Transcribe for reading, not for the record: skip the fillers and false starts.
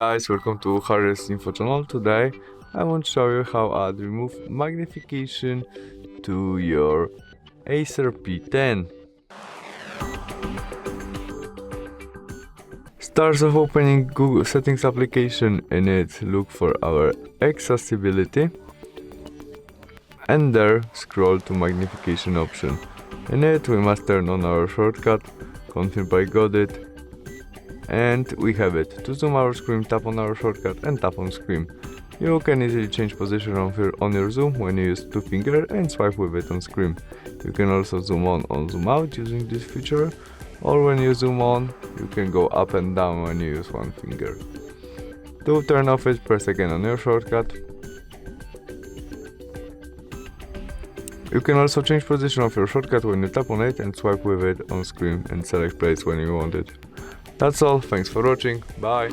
Guys, welcome to HardReset.Info channel. Today I want to show you how to remove magnification to your ACER P10. Start of opening Google Settings application. In it, look for our accessibility and there scroll to magnification option. In it, we must turn on our shortcut, confirm I got it. And we have it. To zoom our screen, tap on our shortcut and tap on screen. You can easily change position on your zoom when you use two fingers and swipe with it on screen. You can also zoom on or zoom out using this feature, or when you zoom on, you can go up and down when you use one finger. To turn off it, press again on your shortcut. You can also change position of your shortcut when you tap on it and swipe with it on screen and select place when you want it. That's all, thanks for watching, bye!